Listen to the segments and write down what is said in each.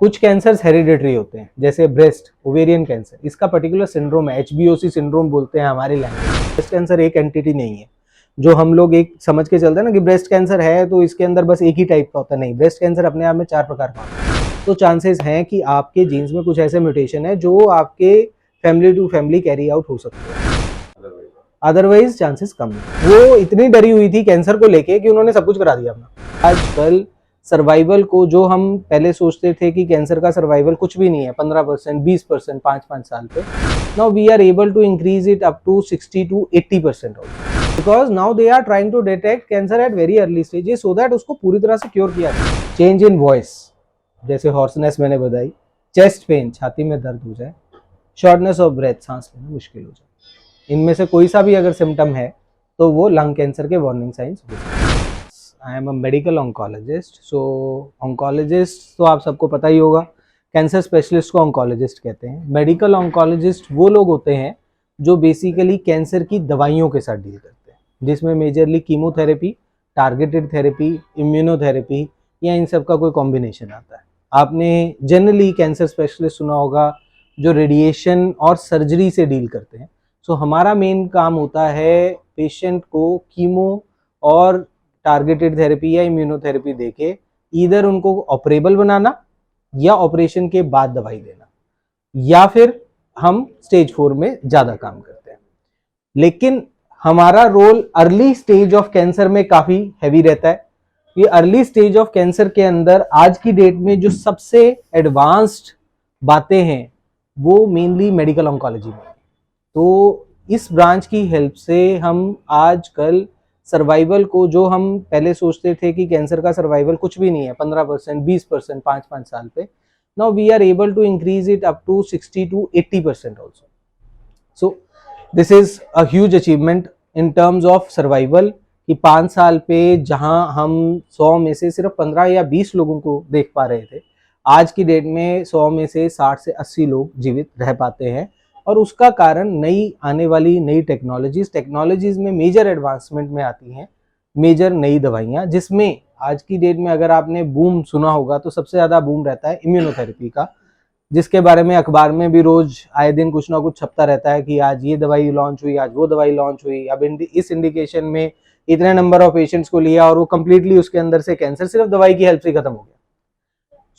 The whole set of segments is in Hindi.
कुछ कैंसर्स हेरिडिटरी होते हैं, जैसे ब्रेस्ट, ओवेरियन कैंसर, इसका पर्टिकुलर सिंड्रोम है, HBOC सिंड्रोम बोलते हैं हमारी लैंग्वेज। ब्रेस्ट कैंसर एक एंटिटी नहीं है जो हम लोग एक समझ के चलते हैं ना कि ब्रेस्ट कैंसर है तो इसके अंदर बस एक ही टाइप का होता है। नहीं, ब्रेस्ट कैंसर अपने आप में 4 प्रकार का होता है। तो चांसेस हैं कि आपके जीन्स में कुछ ऐसे म्यूटेशन है जो आपके family to family carry out हो सकते हैं, अदरवाइज चांसेस कम है। वो इतनी डरी हुई थी कैंसर को लेके कि उन्होंने सब कुछ करा दिया अपना। आजकल सर्वाइवल को, जो हम पहले सोचते थे कि कैंसर का सर्वाइवल कुछ भी नहीं है, 15%, 20%, 5-5 साल पे, now we are able to increase it up to 60 to 80% also, because now they are trying to detect cancer at very early stages so that उसको पूरी तरह से क्योर किया जाए। चेंज इन वॉइस, जैसे हॉर्सनेस मैंने बताई, चेस्ट पेन, छाती में दर्द हो जाए, शॉर्टनेस ऑफ ब्रेथ, सांस लेना मुश्किल हो जाए, इनमें से कोई सा भी अगर सिम्टम है तो वो लंग कैंसर के वार्निंग साइंस हो सकते हैं। I am a medical oncologist. So oncologist तो आप सबको पता ही होगा, कैंसर स्पेशलिस्ट को ऑन्कोलॉजिस्ट कहते हैं। मेडिकल ऑन्कोलॉजिस्ट वो लोग होते हैं जो बेसिकली कैंसर की दवाइयों के साथ डील करते हैं, जिसमें majorly chemotherapy, targeted therapy, immunotherapy या इन सब का कोई कॉम्बिनेशन आता है। आपने जनरली कैंसर स्पेशलिस्ट सुना होगा जो रेडिएशन और सर्जरी से डील करते हैं। सो हमारा मेन काम होता है पेशेंट को कीमो और टारगेटेड थेरेपी या इम्यूनोथेरेपी देके ईदर उनको ऑपरेबल बनाना या ऑपरेशन के बाद दवाई देना, या फिर हम स्टेज 4 में ज्यादा काम करते हैं। लेकिन हमारा role early stage of cancer में काफी हैवी रहता है। ये अर्ली स्टेज ऑफ कैंसर के अंदर आज की डेट में जो सबसे एडवांस्ड बातें हैं वो मेनली मेडिकल ऑन्कोलॉजी में। तो इस ब्रांच की हेल्प से हम आजकल सर्वाइवल को, जो हम पहले सोचते थे कि कैंसर का सर्वाइवल कुछ भी नहीं है, 15%, 20%, 5-5 साल पे, now we are able to increase it up to 60 to 80% also. So this is a huge achievement in terms of survival कि 5 साल पे जहां हम 100 में से सिर्फ 15 या 20 लोगों को देख पा रहे थे, आज की डेट में 100 में से 60 से 80 लोग जीवित रह पाते हैं। और उसका कारण नई आने वाली नई टेक्नोलॉजीज में मेजर एडवांसमेंट में आती हैं मेजर नई दवाइयाँ, जिसमें आज की डेट में अगर आपने बूम सुना होगा तो सबसे ज़्यादा बूम रहता है इम्यूनोथेरेपी का, जिसके बारे में अखबार में भी रोज आए दिन कुछ ना कुछ छपता रहता है कि आज ये दवाई लॉन्च हुई, आज वो दवाई लॉन्च हुई, अब इस इंडिकेशन में इतने नंबर ऑफ पेशेंट्स को लिया और वो कंप्लीटली उसके अंदर से कैंसर सिर्फ दवाई की हेल्प से खत्म हो गया।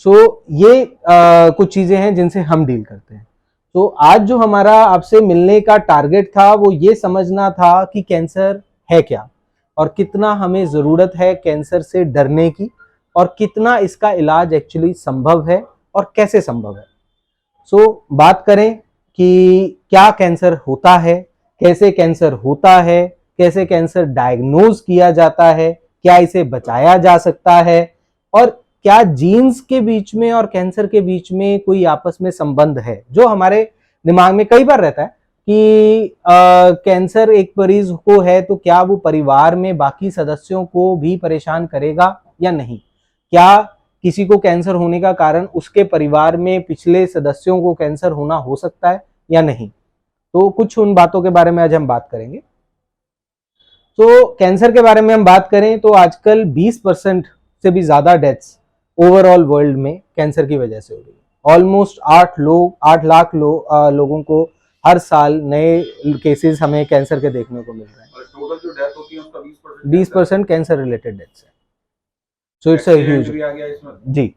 सो ये कुछ चीजें हैं जिनसे हम डील करते हैं। तो आज जो हमारा आपसे मिलने का टारगेट था वो ये समझना था कि कैंसर है क्या और कितना हमें जरूरत है कैंसर से डरने की, और कितना इसका इलाज एक्चुअली संभव है और कैसे संभव है। सो बात करें कि क्या कैंसर होता है, कैसे कैंसर होता है, कैसे कैंसर डायग्नोज किया जाता है, क्या इसे बचाया जा सकता है, और क्या जीन्स के बीच में और कैंसर के बीच में कोई आपस में संबंध है। जो हमारे दिमाग में कई बार रहता है कि कैंसर एक मरीज को है तो क्या वो परिवार में बाकी सदस्यों को भी परेशान करेगा या नहीं, क्या किसी को कैंसर होने का कारण उसके परिवार में पिछले सदस्यों को कैंसर होना हो सकता है या नहीं। तो कुछ उन बातों के बारे में आज हम बात करेंगे। तो कैंसर के बारे में हम बात करें तो आजकल 20% से भी ज्यादा डेथ्स ओवरऑल वर्ल्ड में कैंसर की वजह से हो रही है। ऑलमोस्ट 8 लाख लोगों को हर साल नए केसेस हमें कैंसर के देखने को मिल रहे हैं। टोटल जो डेथ होती है उसका 20% कैंसर रिलेटेड डेथ्स है। सो इट्स अ ह्यूज जी।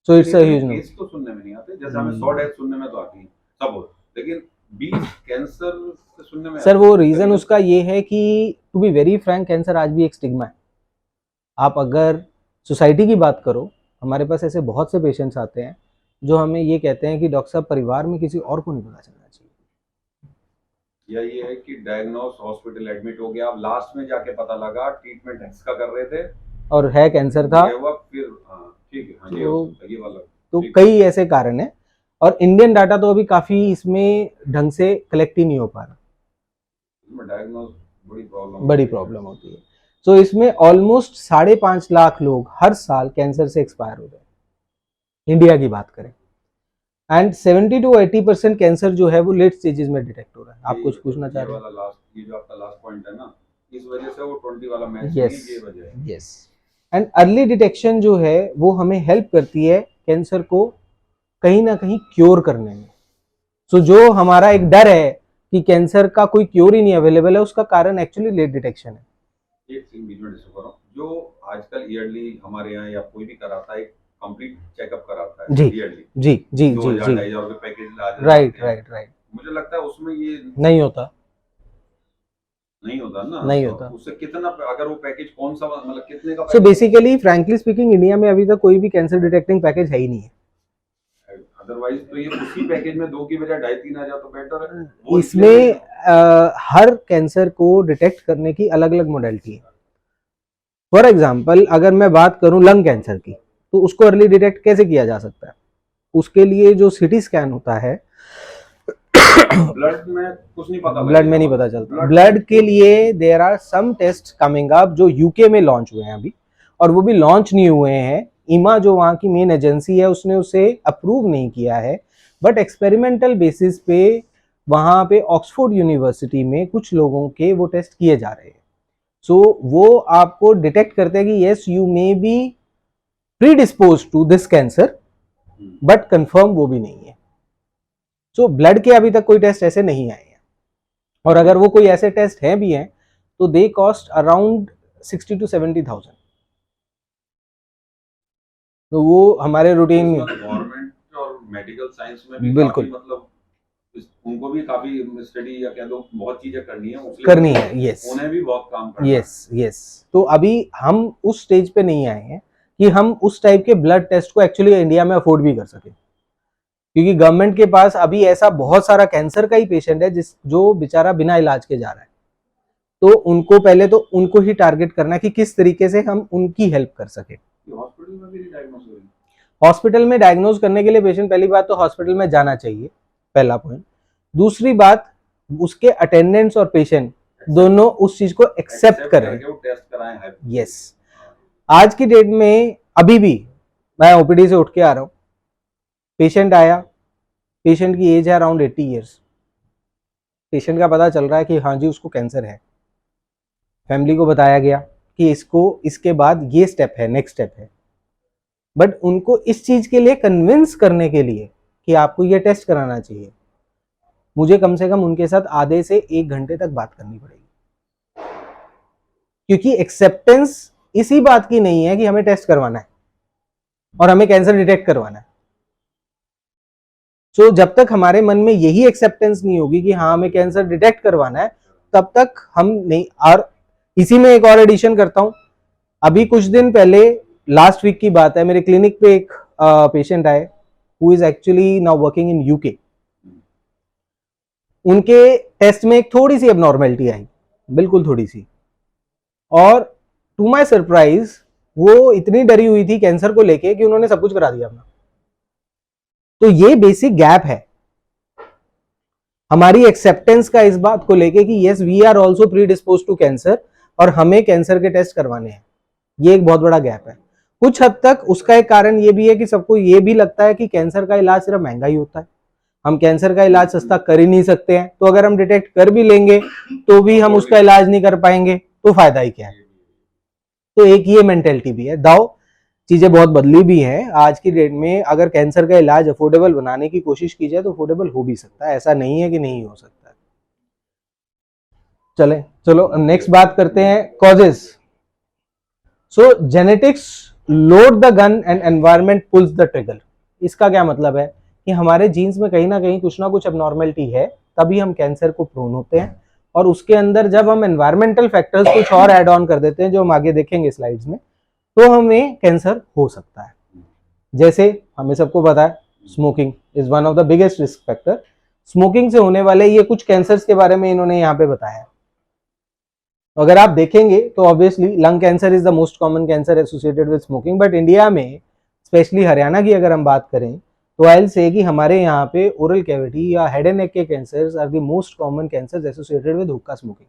So it's a huge case तो सुनने में नहीं आते, जैसे हमें 100 डेथ सुनने में तो आती है सब, लेकिन 20 कैंसर से सुनने में सर वो रीजन उसका ये है कि to be very frank cancer आज भी एक स्टिग्मा है। आप अगर सोसाइटी की बात करो, हमारे पास ऐसे बहुत से पेशेंट्स आते हैं जो हमें ये कहते हैं कि डॉक्टर साहब परिवार में किसी और को नहीं पता चलना चाहिए। या ये है कि डायग्नोस हॉस्पिटल एडमिट हो गया, अब लास्ट में जाके पता लगा ट्रीटमेंट इसका कर रहे थे और है कैंसर था, फिर ठीक है, हाँ, ये वाला तो कई ऐसे कारण है। और इंडियन डाटा तो अभी काफी इसमें ढंग से कलेक्ट ही नहीं हो पा रहा, डायग्नोस बड़ी प्रॉब्लम होती है। तो इसमें ऑलमोस्ट 5.5 लाख लोग हर साल कैंसर से एक्सपायर हो गए इंडिया की बात करें, एंड 70 to 80% कैंसर जो है वो लेट स्टेजेस में डिटेक्ट हो रहा है। आप कुछ पूछना चाह रहे हैं? ये जो आपका लास्ट पॉइंट है ना, इस वजह से वो 20 वाला मैच ये वजह है। यस, एंड अर्ली डिटेक्शन जो है वो हमें हेल्प करती है कैंसर को कहीं ना कहीं क्योर करने में। सो जो हमारा एक डर है कि कैंसर का कोई क्योर ही नहीं अवेलेबल है, उसका कारण एक्चुअली लेट डिटेक्शन है। एक चीज बीच में डिस्कस कर रहा हूँ, जो आजकल ईयरली हमारे यहाँ या कोई भी कराता है, एक कंप्लीट चेकअप कराता है जी ईयरली, जी जी जी 2000 जी, 2500 रुपए पैकेज ला राइट राइट राइट। मुझे लगता है उसमें ये नहीं होता, नहीं होता ना, नहीं तो होता। उससे कितना, अगर वो पैकेज कौन सा, मतलब कितने का so package basically frankly speaking India में अभी तक कोई भी कैंसर डिटेक्टिंग पैकेज है ही नहीं है। है? अदरवाइज तो ये उसी पैकेज में 2 की बजाय 2500-3000 तो बेटर है वो, इसलिए इसमें हर कैंसर को डिटेक्ट करने की अलग अलग मोडेलिटी है। फॉर एग्जाम्पल अगर मैं बात करूं लंग कैंसर की, तो उसको अर्ली डिटेक्ट कैसे किया जा सकता है? उसके लिए जो सीटी स्कैन होता है, ब्लड में कुछ नहीं पता, ब्लड में नहीं पता चलता। ब्लड के लिए there are some test coming up जो यूके में लॉन्च हुए हैं अभी, और वो भी लॉन्च नहीं हुए हैं, ईमा जो वहाँ की मेन एजेंसी है उसने उसे अप्रूव नहीं किया है, बट एक्सपेरिमेंटल बेसिस पे वहाँ पे ऑक्सफोर्ड यूनिवर्सिटी में कुछ लोगों के वो टेस्ट किए जा रहे हैं। सो वो आपको डिटेक्ट करते हैं कि yes you may be predispose to this cancer, but confirm वो भी नहीं है। सो ब्लड के अभी तक कोई टेस्ट ऐसे नहीं आए हैं, और अगर वो कोई ऐसे टेस्ट हैं भी हैं तो दे कॉस्ट अराउंड 60 to 70,000। तो वो हमारे रूटीन में गवर्नमेंट और मेडिकल साइंस में भी बिल्कुल मतलब उनको भी काफी स्टडी या कह दो बहुत चीजें करनी है, करनी है। यस, उन्हें भी बहुत काम करना यस यस। तो अभी हम उस स्टेज पे नहीं आए हैं कि हम उस टाइप के ब्लड टेस्ट को एक्चुअली इंडिया में अफोर्ड भी कर सके, क्योंकि गवर्नमेंट के पास अभी ऐसा बहुत सारा कैंसर का ही पेशेंट है जो बेचारा बिना इलाज के जा रहा है। तो उनको पहले तो उनको ही टारगेट करना है कि किस तरीके से हम उनकी हेल्प कर सके। हॉस्पिटल में भी डायग्नोस हो रही है, हॉस्पिटल में डायग्नोज करने के लिए पेशेंट पहली बात तो हॉस्पिटल में जाना चाहिए, पहला पॉइंट। दूसरी बात, उसके अटेंडेंट्स और पेशेंट दोनों उस चीज को एक्सेप्ट करें। टेस्ट कराएं। यस, आज की डेट में अभी भी मैं ओपीडी से उठ के आ रहा हूँ, पेशेंट आया, पेशेंट की एज है अराउंड 80 ईयर्स, पेशेंट का पता चल रहा है कि हाँ जी उसको कैंसर है, फैमिली को बताया गया कि इसको इसके बाद ये स्टेप है, नेक्स्ट स्टेप है, बट उनको इस चीज के लिए कन्विंस करने के लिए कि आपको ये टेस्ट कराना चाहिए, मुझे कम से कम उनके साथ आधे से 1 घंटे तक बात करनी पड़ेगी, क्योंकि एक्सेप्टेंस इसी बात की नहीं है कि हमें टेस्ट करवाना है और हमें कैंसर डिटेक्ट करवाना है। सो जब तक हमारे मन में यही एक्सेप्टेंस नहीं होगी कि हाँ हमें कैंसर डिटेक्ट करवाना है, तब तक हम नहीं। और इसी में एक और एडिशन करता हूं, अभी कुछ दिन पहले लास्ट वीक की बात है, मेरे क्लिनिक पे एक पेशेंट आए who is actually now working in UK. उनके टेस्ट में एक थोड़ी सी एबनॉर्मेलिटी आई, बिल्कुल थोड़ी सी, और टू माय सरप्राइज वो इतनी डरी हुई थी कैंसर को लेके कि उन्होंने सब कुछ करा दिया अपना। तो ये बेसिक गैप है हमारी एक्सेप्टेंस का इस बात को लेके कि yes we are also predispose to cancer और हमें कैंसर के टेस्ट करवाने हैं। ये एक बहुत बड़ा गैप है। कुछ हद तक उसका एक कारण ये भी है कि सबको ये भी लगता है कि कैंसर का इलाज सिर्फ महंगा ही होता है, हम कैंसर का इलाज सस्ता कर ही नहीं सकते हैं, तो अगर हम डिटेक्ट कर भी लेंगे तो भी हम उसका इलाज नहीं कर पाएंगे, तो फायदा ही क्या है। तो एक ये मेंटेलिटी भी है। दाओ चीजें बहुत बदली भी हैं आज की डेट में, अगर कैंसर का इलाज अफोर्डेबल बनाने की कोशिश की जाए तो अफोर्डेबल हो भी सकता है, ऐसा नहीं है कि नहीं हो सकता है। चलो नेक्स्ट बात करते हैं causes. So genetics load the gun and environment pulls the trigger. इसका क्या मतलब है कि हमारे जीन्स में कहीं ना कहीं कुछ ना कुछ एबनॉर्मेलिटी है, तभी हम कैंसर को प्रोन होते हैं, और उसके अंदर जब हम एनवायरमेंटल फैक्टर्स कुछ और ऐड ऑन कर देते हैं जो हम आगे देखेंगे स्लाइड्स में, तो हमें कैंसर हो सकता है। जैसे हमें सबको पता है smoking is one of the biggest risk factor. Smoking से होने वाले ये कुछ कैंसर्स के बारे में इन्होंने यहाँ पे बताया। अगर आप देखेंगे तो obviously lung cancer is the most common cancer associated with smoking, but India में स्पेशली हरियाणा की अगर हम बात करें तो आई विल से कि हमारे यहाँ पे ओरल कैविटी या हेड एंड नेक के cancers are the most common cancers associated with hookah smoking,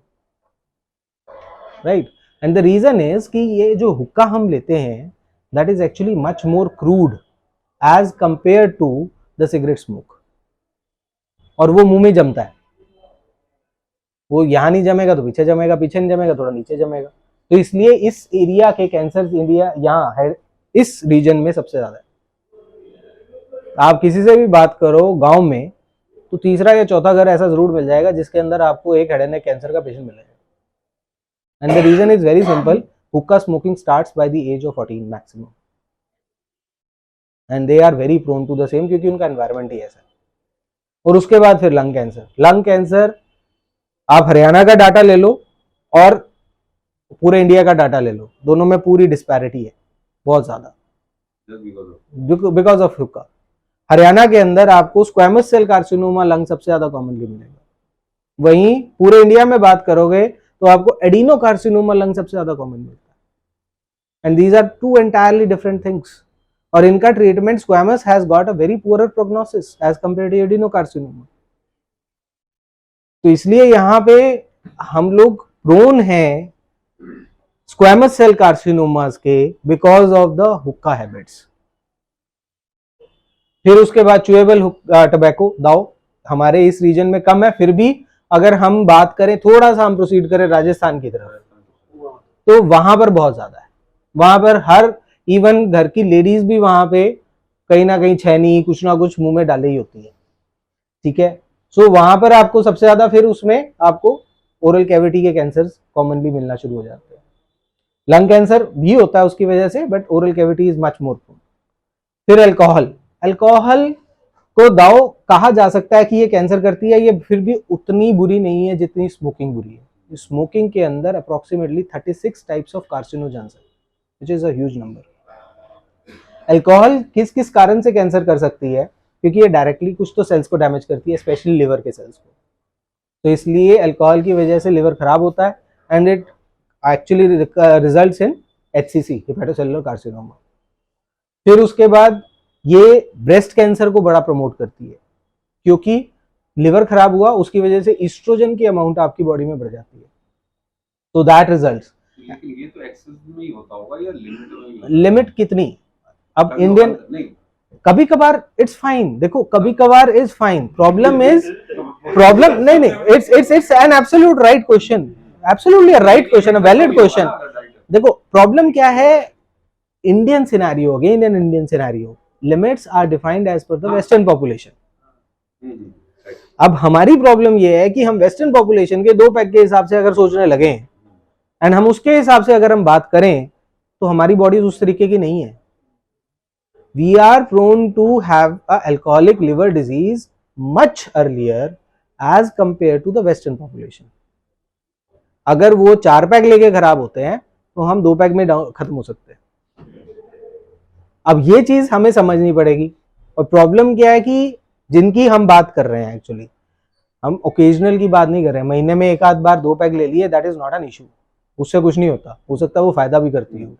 right. And the reason is कि ये जो हुक्का हम लेते हैं that is actually much more crude as compare to the cigarette smoke, और वो मुंह में जमता है, वो यहाँ नहीं जमेगा तो पीछे जमेगा, पीछे नहीं जमेगा थोड़ा नीचे जमेगा, तो इसलिए इस एरिया के कैंसर इंडिया यहाँ है, इस रीजन में सबसे ज्यादा है। आप किसी से भी बात करो गांव में, तो तीसरा या चौथा घर ऐसा जरूर मिल जाएगा जिसके अंदर आपको एक हेड एंड नेक कैंसर का पेशेंट मिलेगा. And the reason is very simple, hookah smoking starts by the age of 14 maximum, and they are very prone to the same, क्योंकि उनका एनवायरमेंट ही ऐसा है. और उसके बाद फिर लंग कैंसर. लंग कैंसर आप हरियाणा का डाटा ले लो और पूरे इंडिया का डाटा ले लो, दोनों में पूरी डिस्पैरिटी है बहुत ज्यादा, बिकॉज ऑफ हुक्का. हरियाणा के अंदर आपको स्क्वैमस सेल कार्सिनोमा लंग सबसे ज्यादा कॉमनली मिलेगा. वहीं पूरे इंडिया में बात करोगे तो आपको एडिनो कार्सिनोमा लंग सबसे ज्यादा कॉमन मिलता है. And these are two entirely different things. और इनका treatment squamous has got a very poor prognosis as compare to adenocarcinoma. तो इसलिए यहां पे हम लोग प्रोन हैं स्क्वैमस सेल कार्सिनोमास के because of the hookah habits. फिर उसके बाद चुएबल टबैको दाव हमारे इस रीजन में कम है, फिर भी अगर हम बात करें, थोड़ा सा हम प्रोसीड करें राजस्थान की तरफ, तो वहां पर बहुत ज्यादा है. वहां पर हर इवन घर की लेडीज भी वहां पे कहीं ना कहीं छैनी कुछ ना कुछ मुंह में डाले ही होती है. ठीक है. सो वहां पर आपको सबसे ज्यादा फिर उसमें आपको ओरल कैविटी के कैंसर कॉमनली मिलना शुरू हो जाते हैं. लंग कैंसर भी होता है उसकी वजह से, but oral cavity is much more prone. फिर अल्कोहल. अल्कोहल को दाव कहा जा सकता है कि ये कैंसर करती है, ये फिर भी उतनी बुरी नहीं है जितनी स्मोकिंग बुरी है. स्मोकिंग के अंदर अप्रोक्सीमेटली 36 टाइप्स ऑफ कार्सिनोजेंस है, which is a huge number. Alcohol किस किस कारण से कैंसर कर सकती है, क्योंकि ये डायरेक्टली कुछ तो सेल्स को डैमेज करती है, स्पेशली लिवर के सेल्स को. तो इसलिए अल्कोहल की वजह से लिवर खराब होता है and it actually results in HCC, hepatocellular carcinoma. फिर उसके बाद ये ब्रेस्ट कैंसर को बड़ा प्रमोट करती है, क्योंकि लिवर खराब हुआ उसकी वजह से ईस्ट्रोजन की अमाउंट आपकी बॉडी में बढ़ जाती है. तो दैट रिजल्ट्स. लेकिन ये तो एक्सेस में ही होता होगा या लिमिट में ही होता लिमिट कितनी? अब है? इंडियन नहीं, कभी कभार इट्स फाइन. देखो कभी कभार इज फाइन. प्रॉब्लम नहीं, it's an absolute right question, absolutely a right question, a valid question. देखो प्रॉब्लम क्या है, इंडियन सिनेरियो हो गया, Indian scenario, limits are defined as per the western population. अब हमारी प्रॉब्लम ये है कि हम वेस्टर्न पॉपुलेशन के 2 पैक के हिसाब से अगर सोचने लगे एंड हम उसके हिसाब से अगर हम बात करें, तो हमारी बॉडी उस तरीके की नहीं है. We are prone to have a alcoholic liver disease much earlier as compared to the western population. अगर वो 4 पैक लेके खराब होते हैं तो हम 2 पैक में खत्म हो सकते हैं. अब ये चीज हमें समझनी पड़ेगी. और प्रॉब्लम क्या है कि जिनकी हम बात कर रहे हैं, एक्चुअली हम ओकेजनल की बात नहीं कर रहे हैं, महीने में एक आध बार 2 पैक ले लिए, that is not an issue, उससे कुछ नहीं होता. हो सकता है वो फायदा भी करती हो,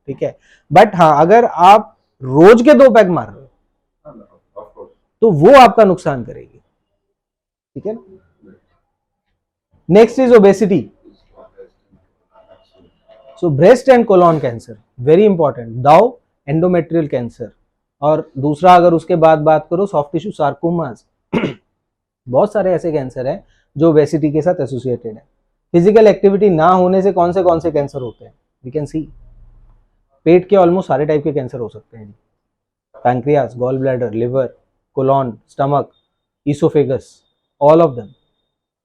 ठीक है. बट हाँ, अगर आप रोज के 2 पैक मार रहे हो तो वो आपका नुकसान करेगी. ठीक है ना. Next is obesity. So breast and colon cancer very important. दाव एंडोमेट्रियल कैंसर. और दूसरा अगर उसके बाद बात करो सॉफ्ट टिश्यू सार्कोमास. बहुत सारे ऐसे कैंसर हैं जो ओबेसिटी के साथ एसोसिएटेड है. फिजिकल एक्टिविटी ना होने से कौन से कैंसर होते हैं, वी कैन सी. पेट के ऑलमोस्ट सारे टाइप के कैंसर हो सकते हैं. Pancreas, gall bladder, liver, colon, stomach, oesophagus, all of them.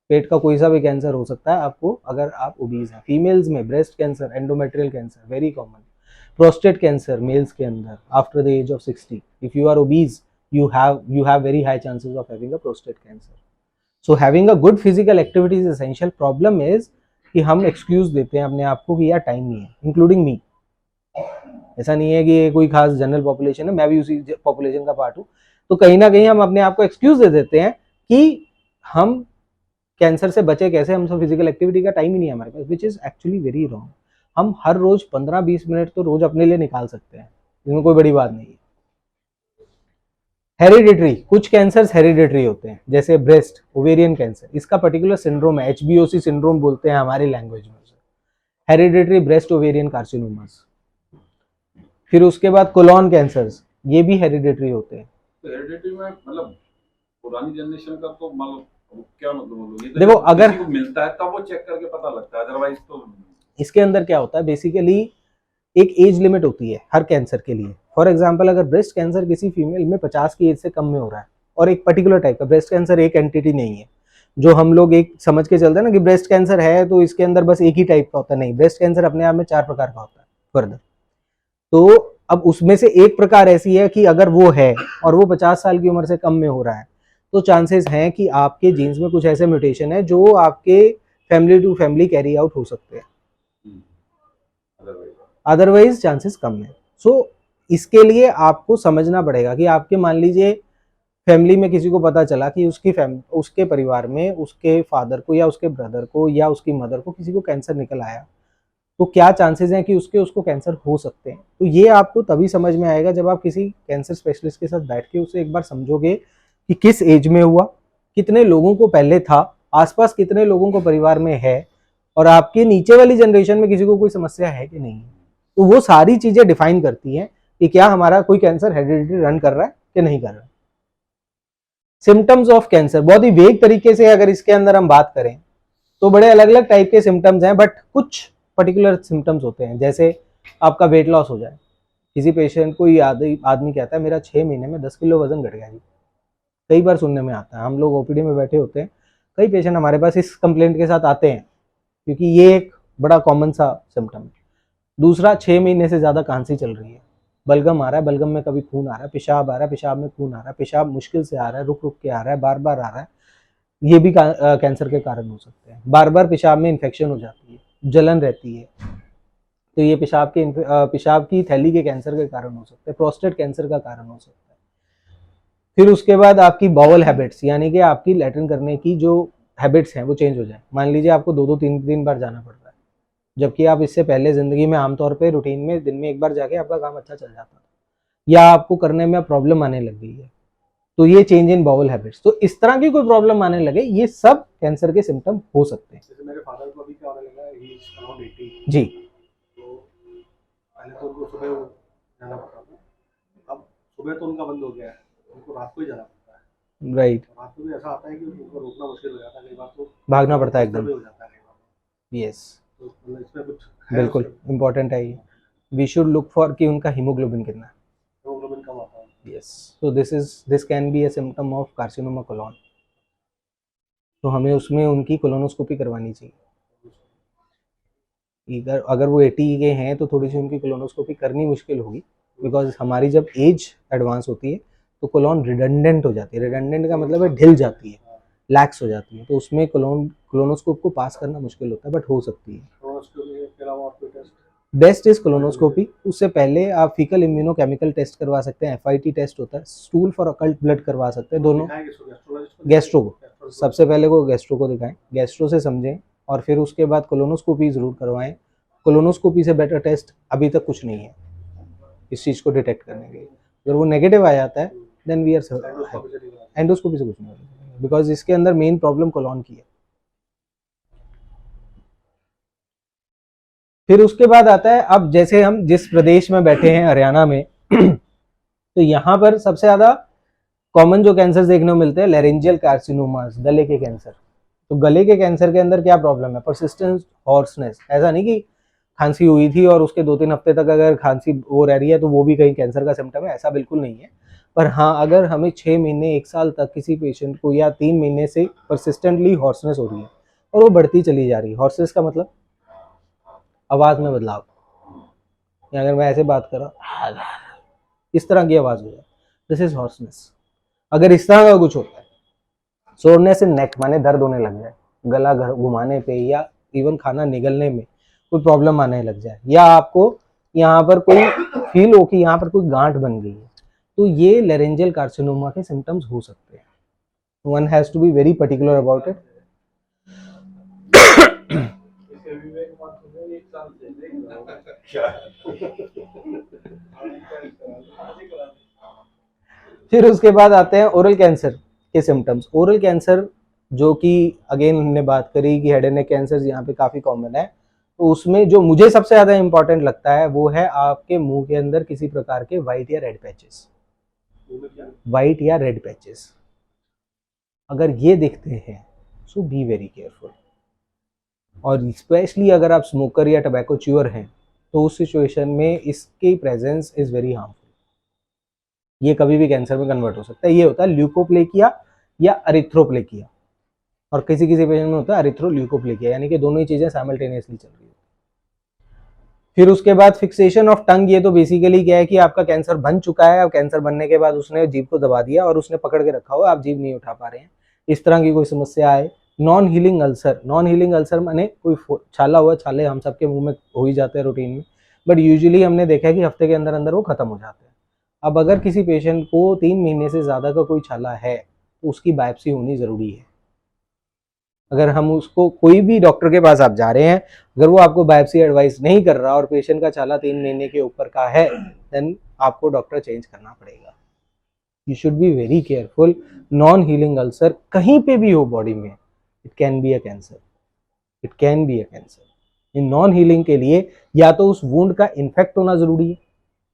पेट का कोई सा भी कैंसर हो सकता है आपको अगर आप ओबीज हैं. फीमेल्स में breast cancer, endometrial cancer very common. Prostate cancer males के अंदर after the age of 60. If you are obese you have very high chances of having a prostate cancer. So having a good physical activity is essential. Problem is कि हम एक्सक्यूज देते हैं अपने आप को कि यार टाइम नहीं है, इंक्लूडिंग मी. ऐसा नहीं है कि ये कोई खास जनरल पॉपुलेशन है, मैं भी उसी पॉपुलेशन का पार्ट हूँ. तो कहीं ना कहीं हम अपने आप को एक्सक्यूज दे देते हैं कि हम कैंसर से बचे कैसे, हमसे फिजिकल एक्टिविटी का टाइम ही नहीं है हमारे पास, which is actually very wrong. हम हर रोज 15-20 मिनट तो रोज अपने लिए निकाल सकते हैं, इसमें कोई बड़ी बात नहीं है. हेरिडिटरी. कुछ कैंसर्स हेरिडिटरी होते हैं, जैसे ब्रेस्ट, ओवेरियन कैंसर, इसका पर्टिकुलर सिंड्रोम है, HBOC सिंड्रोम बोलते हैं हमारी लैंग्वेज में, हेरिडिटरी ब्रेस्ट ओवेरियन कार्सिनोमास. फिर उसके बाद कोलॉन कैंसर्स, ये भी हेरिडिटरी होते हैं. तो हेरिडिटरी में मतलब पुरानी जनरेशन का तो मतलब क्या मतलब, ये तो देखो अगर मिलता है तब वो चेक करके पता लगता है, अदरवाइज तो. इसके अंदर क्या होता है बेसिकली, एक एज लिमिट होती है हर कैंसर के लिए। फॉर एग्जांपल अगर ब्रेस्ट कैंसर किसी फीमेल में 50 की एज से कम में हो रहा है, और एक पर्टिकुलर टाइप का ब्रेस्ट कैंसर, एक एंटिटी नहीं है जो हम लोग एक समझ के चलते हैं ना कि ब्रेस्ट कैंसर है तो इसके अंदर बस एक ही टाइप का होता है, नहीं, ब्रेस्ट कैंसर अपने आप में 4 प्रकार का होता है फर्दर। तो अब उसमें से एक प्रकार ऐसी है कि अगर वो है और वो 50 साल की उम्र से कम में हो रहा है, तो चांसेस हैं कि आपके जीन्स में कुछ ऐसे म्यूटेशन है जो आपके family to family carry out हो सकते हैं, अदरवाइज चांसेस कम है। सो इसके लिए आपको समझना पड़ेगा कि आपके मान लीजिए फैमिली में किसी को पता चला कि उसके परिवार में उसके फादर को या उसके ब्रदर को या उसकी मदर को किसी को कैंसर निकल आया, तो क्या चांसेस हैं कि उसको कैंसर हो सकते हैं। तो ये आपको तभी समझ में आएगा जब आप किसी कैंसर स्पेशलिस्ट के साथ बैठ के उसे एक बार समझोगे कि किस एज में हुआ, कितने लोगों को पहले था, आसपास कितने लोगों को परिवार में है, और आपके नीचे वाली जनरेशन में किसी को कोई समस्या है कि नहीं है। तो वो सारी चीजें डिफाइन करती हैं कि क्या हमारा कोई कैंसर हेरिडिटी रन कर रहा है कि नहीं कर रहा है। सिम्टम्स ऑफ कैंसर, बहुत ही वेग तरीके से अगर इसके अंदर हम बात करें तो बड़े अलग अलग टाइप के सिम्टम्स हैं, बट कुछ पर्टिकुलर सिम्टम्स होते हैं। जैसे आपका वेट लॉस हो जाए, किसी पेशेंट को आदमी कहता है मेरा 6 महीने में 10 किलो वजन घट गया जी, कई बार सुनने में आता है। हम लोग ओपीडी में बैठे होते हैं, कई पेशेंट हमारे पास इस कंप्लेंट के साथ आते हैं, क्योंकि ये एक बड़ा कॉमन सा सिम्टम है। दूसरा, 6 महीने से ज़्यादा खांसी चल रही है, बलगम आ रहा है, बलगम में कभी खून आ रहा है, पेशाब आ रहा है, पेशाब में खून आ रहा है, पेशाब मुश्किल से आ रहा है, रुक रुक के आ रहा है, बार बार आ रहा है, ये भी कैंसर के कारण हो सकते हैं। बार बार पेशाब में इन्फेक्शन हो जाती है, जलन रहती है, तो ये पेशाब की थैली के कैंसर के कारण हो सकते हैं, प्रोस्टेट कैंसर का कारण हो सकता है। फिर उसके बाद आपकी बाउल हैबिट्स, यानी कि आपकी लैट्रिन करने की जो हैबिट्स हैं वो चेंज हो जाए। मान लीजिए आपको 2-3 बार जाना पड़ रहा है, जबकि आप इससे पहले जिंदगी में आमतौर पे रूटीन में दिन में 1 बार जाके आपका काम अच्छा चल जाता था, या आपको करने में प्रॉब्लम आने लग गई है, तो ये चेंज इन बाउल हैबिट्स। तो इस तरह की कोई प्रॉब्लम आने लगे, ये सब कैंसर के सिम्टम हो सकते हैं। जैसे मेरे फादर को अभी क्या होने लगा, ही इज अराउंड 80। जी, तो पहले तो उनको सुबह जाना पड़ता था, अब सुबह तो उनका बंद हो गया है, उनको रात को ही जाना पड़ता है। राइट, रात को भी ऐसा आता है कि उनको रोकना मुश्किल हो जाता है, कई बार तो भागना पड़ता है एकदम। हो जाता है कई बार। यस, तो मतलब इसमें कुछ है, बिल्कुल इम्पोर्टेंट है ये। वी शुड लुक फॉर कि उनका हीमोग्लोबिन कितना है। हीमोग्लोबिन कम आता है। Yes, so this can be a symptom of carcinoma colon, तो हमें उसमें उनकी कोलोनोस्कोपी करवानी चाहिए। अगर वो 80 के हैं तो थोड़ी सी उनकी कोलोनोस्कोपी करनी मुश्किल होगी, बिकॉज हमारी जब एज एडवांस होती है तो कोलोन रिडंडेंट हो जाती है। रिडंडेंट का मतलब है ढिल जाती है, लैक्स हो जाती है, तो उसमें कोलोनोस्कोप को पास करना मुश्किल होता है, बट हो सकती है। कोलोनोस्कोपी के अलावा और कोई टेस्ट? Best is colonoscopy. उससे पहले आप फीकल इम्यूनोकेमिकल टेस्ट करवा सकते हैं, एफआईटी टेस्ट होता है, स्टूल फॉर अकल्ट ब्लड करवा सकते हैं, दोनों। गैस्ट्रो को सबसे पहले को गैस्ट्रो को दिखाएं, गैस्ट्रो से समझें, और फिर उसके बाद कोलोनोस्कोपी जरूर करवाएं। कोलोनोस्कोपी से बेटर टेस्ट अभी तक कुछ नहीं है इस चीज़ को डिटेक्ट करने के लिए। अगर वो नेगेटिव आ जाता है देन वी आर, एंडोस्कोपी से कुछ नहीं होगा, बिकॉज इसके अंदर मेन प्रॉब्लम कोलोन की है। फिर उसके बाद आता है, अब जैसे हम जिस प्रदेश में बैठे हैं हरियाणा में तो यहाँ पर सबसे ज्यादा कॉमन जो कैंसर देखने को मिलते हैं लैरिंजियल कार्सिनोमास, गले के कैंसर। तो गले के कैंसर के अंदर क्या प्रॉब्लम है? Persistent hoarseness. ऐसा नहीं कि खांसी हुई थी और उसके 2-3 हफ्ते तक अगर खांसी वो रह रही है तो वो भी कहीं कैंसर का सिम्टम है, ऐसा बिल्कुल नहीं है। पर हाँ, अगर हमें 6 महीने 1 साल तक किसी पेशेंट को या 3 महीने से परसिस्टेंटली हॉर्सनेस हो रही है और वो बढ़ती चली जा रही है, हॉर्सनेस का मतलब आवाज में बदलाव, या अगर मैं ऐसे बात कर रहा हूँ इस तरह की आवाज हो जाए, दिस इज हॉर्सनेस। अगर इस तरह का कुछ होता है, सोरनेस इन नेक माने दर्द होने लग जाए, गला घुमाने पे या इवन खाना निगलने में कोई प्रॉब्लम आने लग जाए, या आपको यहाँ पर कोई फील हो कि यहाँ पर कोई गांठ बन गई है, तो ये लैरिंजियल कार्सिनोमा के सिम्टम्स हो सकते हैं। One has to be very particular about it. फिर उसके बाद आते हैं ओरल कैंसर के सिम्टम्स। ओरल कैंसर जो कि अगेन हमने बात करी कि हेड एंड नेक कैंसर यहाँ पे काफी कॉमन है, तो उसमें जो मुझे सबसे ज्यादा इंपॉर्टेंट लगता है वो है आपके मुंह के अंदर किसी प्रकार के व्हाइट या रेड पैचेस। व्हाइट या रेड पैचेस अगर ये दिखते हैं सो बी वेरी केयरफुल, और स्पेशली अगर आप स्मोकर या टबैको च्यूअर हैं तो उस सिचुएशन में इसकी प्रेजेंस इज वेरी हार्मफुल। ये कभी भी कैंसर में कन्वर्ट हो सकता है। ये होता है ल्यूकोप्लेकिया या अरिथ्रोप्लेकिया, और किसी किसी पेशेंट में होता है अरिथ्रोल्यूकोप्लेकिया, यानी कि दोनों ही चीजें साइमल्टेनियसली चल रही है। फिर उसके बाद फिक्सेशन ऑफ टंग, ये तो बेसिकली क्या है कि आपका कैंसर बन चुका है, अब कैंसर बनने के बाद उसने जीभ को दबा दिया और उसने पकड़ के रखा हुआ, आप जीभ नहीं उठा पा रहे हैं, इस तरह की कोई समस्या आए। Non healing ulcer, non healing ulcer माने कोई छाला हुआ, छाले हम सबके मुंह में हो ही जाते हैं रूटीन में, बट यूजुअली हमने देखा है कि हफ्ते के अंदर अंदर वो खत्म हो जाते हैं। अब अगर किसी पेशेंट को 3 महीने से ज्यादा का कोई छाला है तो उसकी बायोप्सी होनी जरूरी है। अगर हम उसको, कोई भी डॉक्टर के पास आप जा रहे हैं, अगर वो आपको बायोप्सी एडवाइस नहीं कर रहा और पेशेंट का छाला 3 महीने के ऊपर का है, देन आपको डॉक्टर चेंज करना पड़ेगा। You should be very careful. Non healing ulcer कहीं पे भी हो बॉडी में, it can be a cancer, it can be a cancer. In non healing के लिए या तो उस वुंड का इन्फेक्ट होना जरूरी है,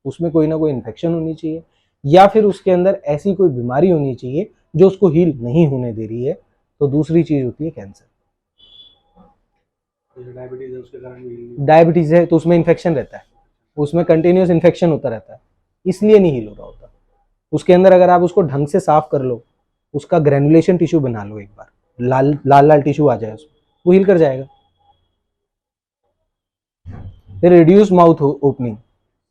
उसमें कोई ना कोई इन्फेक्शन होनी चाहिए, या फिर उसके अंदर ऐसी कोई बीमारी होनी चाहिए जो उसको हील नहीं होने दे रही है। तो दूसरी चीज होती है कैंसर। डायबिटीज है उसके कारण भी डायबिटीज है तो उसमें इन्फेक्शन रहता है, उसमें कंटिन्यूस इन्फेक्शन होता रहता है, इसलिए नहीं हील हो रहा होता। उसके अंदर अगर आप उसको ढंग से साफ कर लो, उसका ग्रेनुलेशन टिश्यू बना लो, एक बार लाल लाल लाल टिश्यू आ जाए उसमें, वो हील कर जाएगा। फिर रिड्यूस माउथ ओपनिंग,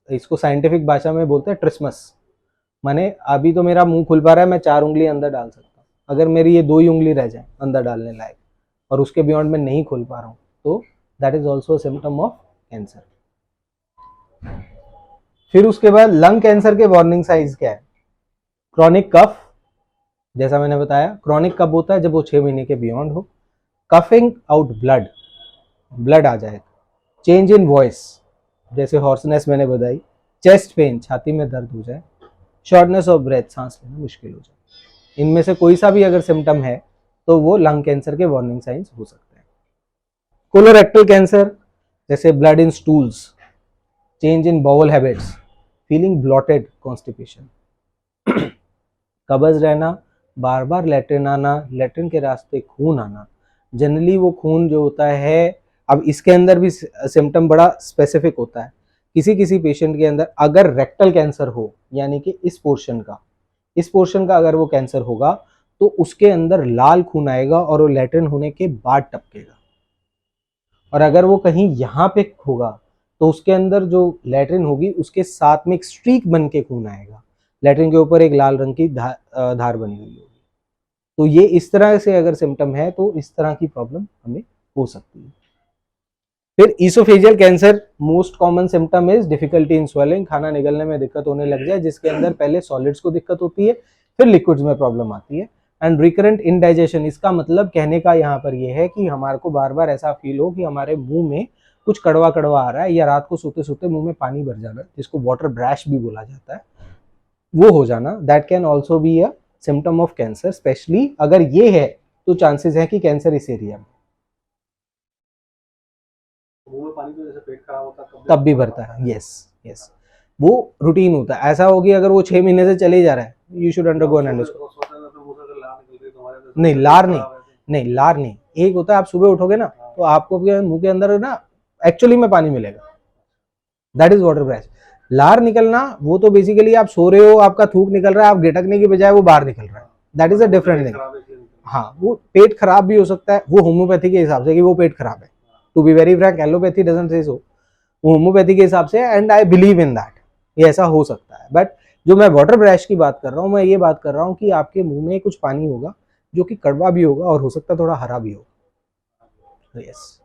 इसको साइंटिफिक भाषा में बोलते हैं ट्रिस्मस, माने अभी तो मेरा मुंह खुल पा रहा है, मैं 4 उंगली अंदर डाल सकता हूँ, अगर मेरी ये 2 ही उंगली रह जाए अंदर डालने लायक और उसके बियॉन्ड में नहीं खोल पा रहा हूँ, तो that is also symptom of cancer. फिर उसके बाद लंग कैंसर के वार्निंग साइंस क्या है? क्रॉनिक कफ, जैसा मैंने बताया, क्रॉनिक कब होता है? जब वो 6 महीने के बियॉन्ड हो। कफिंग आउट ब्लड, ब्लड आ जाए। चेंज इन वॉइस, जैसे हॉर्सनेस मैंने बताई। चेस्ट पेन, छाती में दर्द हो जाए। शॉर्टनेस ऑफ ब्रेथ, सांस लेना मुश्किल हो जाए। इनमें से कोई सा भी अगर सिम्टम है तो वो लंग कैंसर के वार्निंग साइंस हो सकते हैं। कोलोरेक्टल कैंसर, जैसे blood in stools, change in bowel habits, feeling bloated, constipation, कब्ज रहना, बार बार लेटरिन आना, लेटरिन के रास्ते खून आना। जनरली वो खून जो होता है, अब इसके अंदर भी सिम्टम बड़ा स्पेसिफिक होता है। किसी किसी पेशेंट के अंदर अगर रेक्टल कैंसर हो, यानी कि इस पोर्शन का अगर वो कैंसर होगा तो उसके अंदर लाल खून आएगा और वो लेटरिन होने के बाद टपकेगा। और अगर वो कहीं यहाँ पे होगा तो उसके अंदर जो लेटरिन होगी उसके साथ में एक स्ट्रीक बन के खून आएगा, लेटरिन के ऊपर एक लाल रंग की धार बनी हुई होगी। तो ये इस तरह से अगर सिम्टम है तो इस तरह की प्रॉब्लम हमें हो सकती है। फिर oesophageal cancer, most common symptom is difficulty in swelling, खाना निगलने में दिक्कत होने लग जाए, जिसके अंदर पहले सॉलिड्स को दिक्कत होती है, फिर लिक्विड्स में प्रॉब्लम आती है। एंड रिकरेंट इंडाइजेशन, इसका मतलब कहने का यहाँ पर ये है कि हमारे को बार बार ऐसा फील हो कि हमारे मुंह में कुछ कड़वा कड़वा आ रहा है, या रात को सोते सोते मुंह में पानी भर जाना, जिसको वाटर ब्रैश भी बोला जाता है, वो हो जाना, that can also B a symptom of cancer. Specially अगर ये है तो चांसेस है कि कैंसर इस एरिया में। मुंह में पानी तो जैसे पेट खराब होता है तब भी भरता है, यस यस, वो रूटीन होता है। ऐसा होगी अगर वो 6 महीने से चले जा रहा है, you should undergo an endoscopy. नहीं लार नहीं, नहीं लार नहीं, एक होता है आप सुबह उठोगे ना तो आपको मुंह के अंदर ना एक्चुअली में पानी मिलेगा, दैट इज वाटर ब्रैश। लार निकलना वो तो बेसिकली आप सो रहे हो, आपका थूक निकल रहा है, आप गिटकने की बजाय वो बाहर निकल रहा है, that is a different thing. हाँ, वो पेट खराब भी हो सकता है, वो होम्योपैथी के हिसाब से कि वो पेट खराब है। To be very frank, allopathy doesn't say so, वो होम्योपैथी के हिसाब से, and I believe in that, ये ऐसा हो सकता है। बट जो मैं वाटर ब्रैश की बात कर रहा हूँ, मैं ये बात कर रहा हूँ कि आपके मुंह में कुछ पानी होगा जो कि कड़वा भी होगा और हो सकता है थोड़ा हरा भी होगा, यस।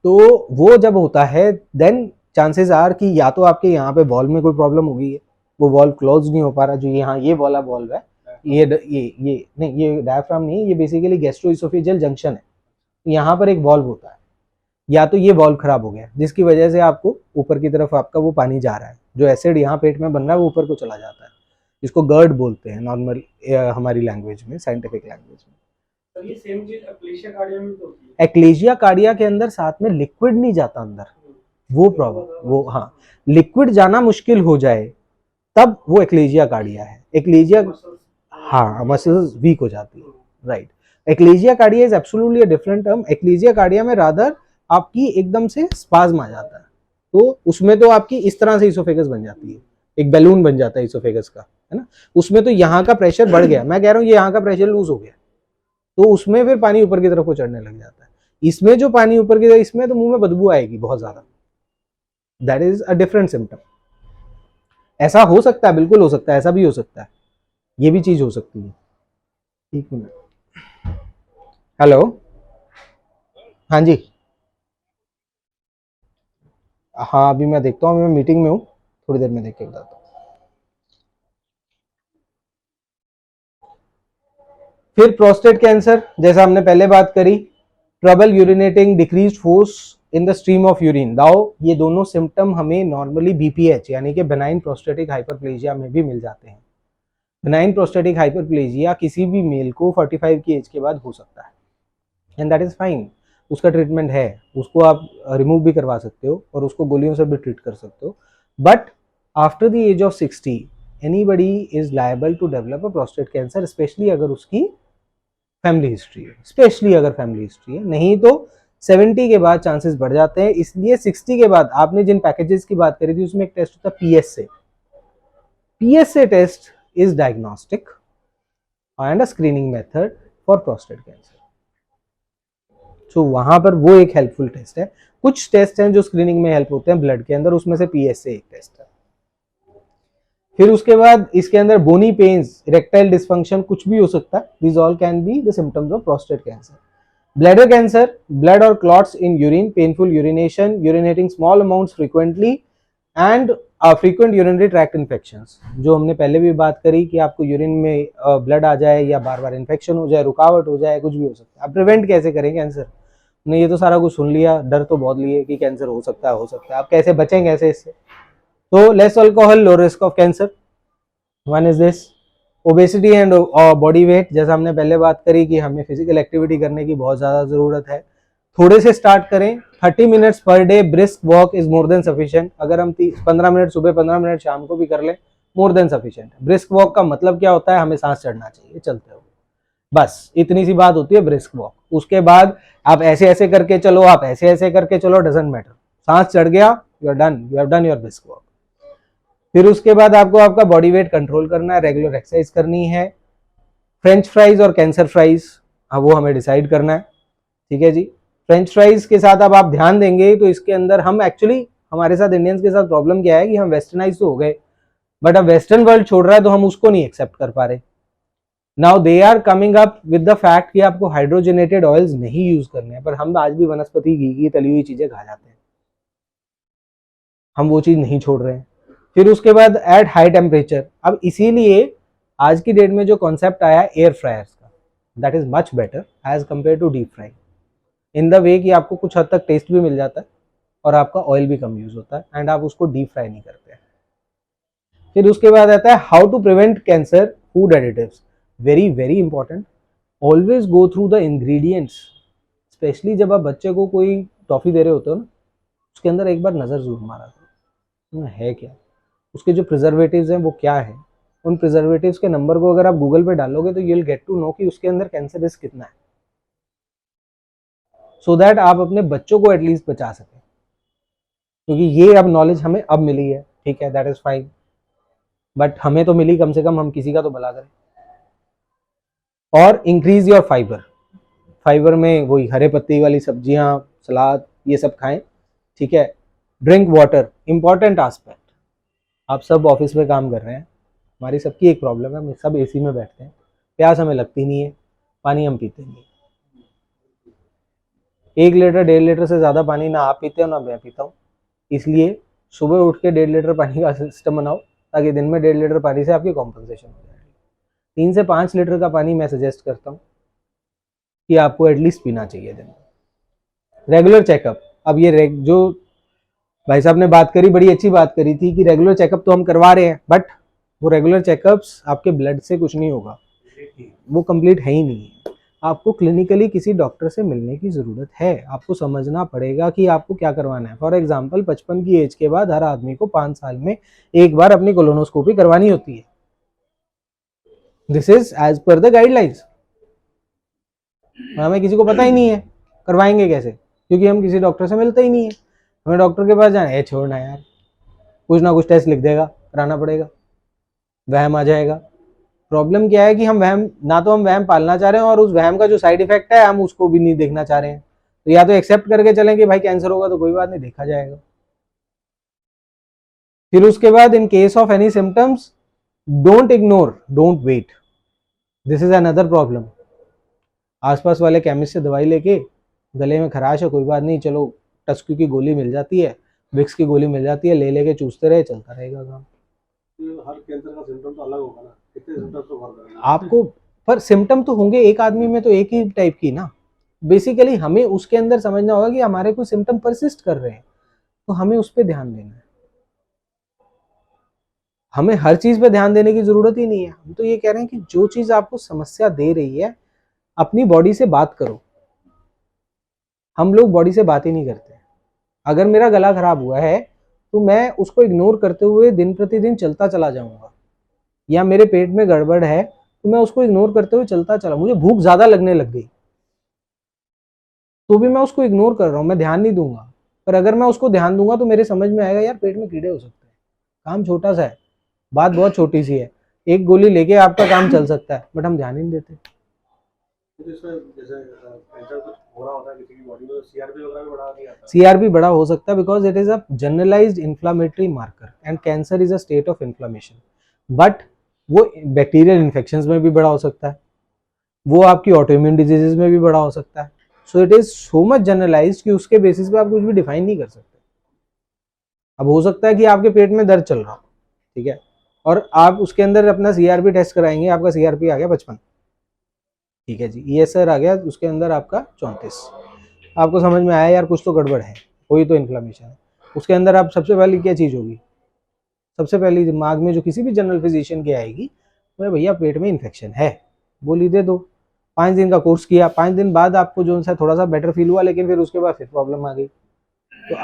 तो वो जब होता है देन चांसेस आर कि या तो आपके यहाँ पे वॉल्व में कोई प्रॉब्लम हो गई है, वो वॉल्व क्लोज नहीं हो पा रहा, जो यहाँ ये वाला वॉल्व है, ये नहीं, ये डायफ्राम नहीं, ये बेसिकली गैस्ट्रोइसोफेजियल जंक्शन है, यहाँ पर एक वॉल्व होता है, या तो ये वॉल्व खराब हो गया जिसकी वजह से आपको ऊपर की तरफ आपका वो पानी जा रहा है, जो एसिड यहाँ पेट में बन रहा है वो ऊपर को चला जाता है, जिसको गर्ड बोलते हैं नॉर्मल हमारी लैंग्वेज में, साइंटिफिक लैंग्वेज में। तो ये सेम चीज एक्लेशिया कार्डिया में तो होती है। एक्लेशिया कार्डिया के अंदर साथ में लिक्विड नहीं जाता अंदर, वो प्रॉब्लम, वो हाँ, लिक्विड जाना मुश्किल हो जाए तब वो एक्लेशिया कार्डिया है। एक्लेशिया, हाँ, मसल्स वीक हो जाती है, right. Achalasia cardia is absolutely a different term. Achalasia cardia में रादर आपकी एकदम से स्पाज्म आ जाता है, तो उसमें तो आपकी इस तरह से इसोफेगस बन जाती है, एक बैलून बन जाता है इसोफेगस का, है ना। उसमें तो यहाँ का प्रेशर बढ़ गया, मैं कह रहा हूँ ये यहाँ का प्रेशर लूज हो गया, तो उसमें फिर पानी ऊपर की तरफ को चढ़ने लग जाता है। इसमें जो पानी ऊपर की तरफ, इसमें तो मुंह में बदबू आएगी बहुत ज्यादा, that is a different symptom. ऐसा हो सकता है, बिल्कुल हो सकता है, ऐसा भी हो सकता है, ये भी चीज हो सकती है। एक मिनट, हेलो, हाँ जी, हाँ अभी मैं देखता हूँ, मैं मीटिंग में हूँ, थोड़ी देर में देख के बताता हूँ। फिर प्रोस्टेट कैंसर, जैसा हमने पहले बात करी, trouble urinating, decreased force in the stream of urine, दाओ ये दोनों सिम्टम हमें नॉर्मली बीपीएच यानी कि बेनाइन प्रोस्टेटिक हाइपरप्लेजिया में भी मिल जाते हैं। बेनाइन प्रोस्टेटिक हाइपरप्लेजिया किसी भी मेल को 45 की एज के बाद हो सकता है, एंड दैट इज फाइन, उसका ट्रीटमेंट है, उसको आप रिमूव भी करवा सकते हो और उसको गोलियों से भी ट्रीट कर सकते हो। But after the age of 60 anybody is liable to develop a prostate cancer, specially अगर उसकी फैमिली हिस्ट्री है, स्पेशली अगर फैमिली हिस्ट्री है, नहीं तो 70 के बाद चांसेस बढ़ जाते हैं। इसलिए 60 के बाद आपने जिन पैकेजेस की बात करी थी उसमें एक टेस्ट होता है PSA, PSA test is diagnostic and a screening method for prostate cancer. So वहां पर वो एक हेल्पफुल टेस्ट है। कुछ टेस्ट हैं जो स्क्रीनिंग में हेल्प होते हैं ब्लड के अंदर, उसमें से पीएसए एक टेस्ट है। फिर उसके बाद इसके अंदर बोनी पेन्स, इरेक्टाइल डिस्फंक्शन, कुछ भी हो सकता है, this all can be the symptoms of prostate cancer. Bladder cancer, blood और clots in urine, painful urination, urinating small amounts frequently and frequent urinary tract infections, जो हमने पहले भी बात करी कि आपको यूरिन में ब्लड आ जाए या बार बार इन्फेक्शन हो जाए, रुकावट हो जाए, कुछ भी हो सकता है। आप प्रिवेंट कैसे करें कैंसर? ने ये तो सारा कुछ सुन लिया, डर तो बहुत लिए कि कैंसर हो सकता है, हो सकता है, आप कैसे बचें कैसे इससे? तो less alcohol, low risk of cancer, one is this. Obesity and body weight, जैसा हमने पहले बात करी कि हमें फिजिकल एक्टिविटी करने की बहुत ज़्यादा ज़रूरत है, थोड़े से स्टार्ट करें, 30 minutes per day brisk walk is more than sufficient. अगर हम 15 मिनट सुबह 15 मिनट शाम को भी कर लें, more than sufficient. Brisk walk का मतलब क्या होता है? हमें सांस चढ़ना चाहिए चलते हुए, बस इतनी सी बात होती है ब्रिस्क वॉक। उसके बाद आप ऐसे ऐसे करके चलो, आप ऐसे ऐसे करके चलो, डजंट मैटर, सांस चढ़ गया, you are done, you have done your brisk walk. फिर उसके बाद आपको आपका बॉडी वेट कंट्रोल करना है, रेगुलर एक्सरसाइज करनी है। फ्रेंच फ्राइज और कैंसर फ्राइज, हाँ वो हमें डिसाइड करना है, ठीक है जी। फ्रेंच फ्राइज के साथ अब आप ध्यान देंगे तो इसके अंदर हम एक्चुअली, हमारे साथ इंडियंस के साथ प्रॉब्लम क्या है कि हम वेस्टर्नाइज तो हो गए, बट अब वेस्टर्न वर्ल्ड छोड़ रहा है तो हम उसको नहीं एक्सेप्ट कर पा रहे। Now they are coming up with the fact कि आपको हाइड्रोजनेटेड ऑयल्स नहीं यूज करने हैं, पर हम आज भी वनस्पति घी की तली हुई चीजें खा जाते हैं, हम वो चीज नहीं छोड़ रहे हैं। फिर उसके बाद एट हाई टेम्परेचर, अब इसीलिए आज की डेट में जो कॉन्सेप्ट आया है एयर फ्रायर्स का, that is much better as compare to deep fry, in the way कि आपको कुछ हद तक टेस्ट भी मिल जाता है और आपका ऑयल भी कम यूज होता है एंड आप उसको डीप फ्राई नहीं करते हैं। फिर उसके बाद आता है how to prevent cancer, food additives, very very important. Always go through the ingredients, specially जब आप बच्चे को कोई टॉफी दे रहे होते हो ना, उसके अंदर एक बार नजर जरूर मारा करो है क्या, उसके जो प्रिजर्वेटिव्स हैं वो क्या है। उन प्रिजर्वेटिव्स के नंबर को अगर आप गूगल पे डालोगे तो you will get to know कि उसके अंदर कैंसर रिस्क कितना है, सो दैट आप अपने बच्चों को एटलीस्ट बचा सकें, क्योंकि ये अब नॉलेज हमें अब मिली है, ठीक है, दैट इज फाइन, बट हमें तो मिली, कम से कम हम किसी का तो भला करें। और इंक्रीज योर फाइबर, फाइबर में वही हरे पत्ती वाली सब्जियां, सलाद, ये सब खाएं, ठीक है। ड्रिंक वाटर, इंपॉर्टेंट एस्पेक्ट, आप सब ऑफिस में काम कर रहे हैं, हमारी सबकी एक प्रॉब्लम है, हम सब एसी में बैठते हैं, प्यास हमें लगती नहीं है, पानी हम पीते नहीं, 1 लीटर 1.5 लीटर से ज़्यादा पानी ना आप पीते हो ना मैं पीता हूँ। इसलिए सुबह उठ के 1.5 लीटर पानी का सिस्टम बनाओ, ताकि दिन में 1.5 लीटर पानी से आपकी कॉम्पनसेशन हो जाएगी। 3 से 5 लीटर का पानी मैं सजेस्ट करता हूँ कि आपको एटलीस्ट पीना चाहिए दिन में। रेगुलर चेकअप, अब ये जो भाई साहब ने बात करी, बड़ी अच्छी बात करी थी कि रेगुलर चेकअप तो हम करवा रहे हैं, बट वो रेगुलर चेकअप्स आपके ब्लड से कुछ नहीं होगा, वो कंप्लीट है ही नहीं है। आपको क्लिनिकली किसी डॉक्टर से मिलने की ज़रूरत है, आपको समझना पड़ेगा कि आपको क्या करवाना है। फॉर एग्जांपल 55 की एज के बाद हर आदमी को 5 साल में एक बार अपनी कोलोनोस्कोपी करवानी होती है, this is as per the guidelines. हमें किसी को पता ही नहीं है, करवाएंगे कैसे, क्योंकि हम किसी डॉक्टर से मिलते ही नहीं है। हमें डॉक्टर के पास जाना है, छोड़ना यार, कुछ ना कुछ टेस्ट लिख देगा, कराना पड़ेगा, वहम आ जाएगा। प्रॉब्लम क्या है कि हम वहम, ना तो हम वहम पालना चाह रहे हैं और उस वहम का जो साइड इफेक्ट है हम उसको भी नहीं देखना चाह रहे हैं। तो या तो एक्सेप्ट करके चलें कि भाई कैंसर होगा तो कोई बात नहीं, देखा जाएगा। फिर उसके बाद in case of any symptoms, don't ignore, don't wait, this is another problem. आसपास वाले केमिस्ट से दवाई लेके, गले में खराश है कोई बात नहीं, चलो टस्क्यू की गोली मिल जाती है, विक्स की गोली मिल जाती है, ले लेके चूसते रहे, चलता रहेगा काम। हर कैंसर का सिम्टम तो अलग होगा ना, कितने सिम्टम्स तो भर देंगे आपको पर सिम्टम तो होंगे, एक आदमी में तो एक ही टाइप की ना। बेसिकली हमें उसके अंदर समझना होगा कि हमारे कोई सिम्टम परसिस्ट कर रहे हैं, तो हमें उस पर ध्यान देना है। हमें हर चीज पे ध्यान देने की जरूरत ही नहीं है। हम तो ये कह रहे हैं कि जो चीज आपको समस्या दे रही है, अपनी बॉडी से बात करो। हम लोग बॉडी से बात ही नहीं करते। अगर मेरा गला खराब हुआ है तो मैं उसको इग्नोर करते हुए दिन प्रतिदिन चलता चला जाऊंगा, या मेरे पेट में गड़बड़ है तो मैं उसको इग्नोर करते हुए चलता चला, मुझे भूख ज्यादा लगने लग गई तो भी मैं उसको इग्नोर कर रहा हूँ, मैं ध्यान नहीं दूंगा। पर अगर मैं उसको ध्यान दूंगा तो मेरे समझ में आएगा यार पेट में कीड़े हो सकते हैं, काम छोटा सा है, बात बहुत छोटी सी है, एक गोली लेके आपका काम चल सकता है, बट हम ध्यान ही नहीं देते। तो इसमें जैसे कैंसर कुछ हो रहा होता है किसी की बॉडी में, तो सीआरपी वगैरह भी बढ़ा नहीं आता। सीआरपी बड़ा हो सकता है because it is a generalized inflammatory marker and cancer is a state of inflammation. But वो बैक्टीरियल इन्फेक्शंस में भी बड़ा हो सकता है, वो आपकी ऑटोइम्यून डिजीजेज में भी बड़ा हो सकता है। So it is so much generalized कि उसके बेसिस पे आप कुछ भी डिफाइन नहीं कर सकते। अब हो सकता है कि आपके पेट में दर्द चल रहा हो, ठीक है, और आप उसके अंदर अपना सीआरपी टेस्ट कराएंगे, आपका सीआरपी आ गया 55, ठीक है जी, ईएसआर आ गया उसके अंदर आपका 34, आपको समझ में आया यार कुछ तो गड़बड़ है, कोई तो इन्फ्लामेशन है। उसके अंदर आप सबसे पहले क्या चीज़ होगी, सबसे पहली दिमाग में जो किसी भी जनरल फिजिशियन की आएगी, वो भैया पेट में इन्फेक्शन है, गोली दे दो। 5 दिन का कोर्स किया, 5 दिन बाद आपको जो सा थोड़ा सा बेटर फील हुआ, लेकिन फिर उसके बाद फिर प्रॉब्लम आ गई। तो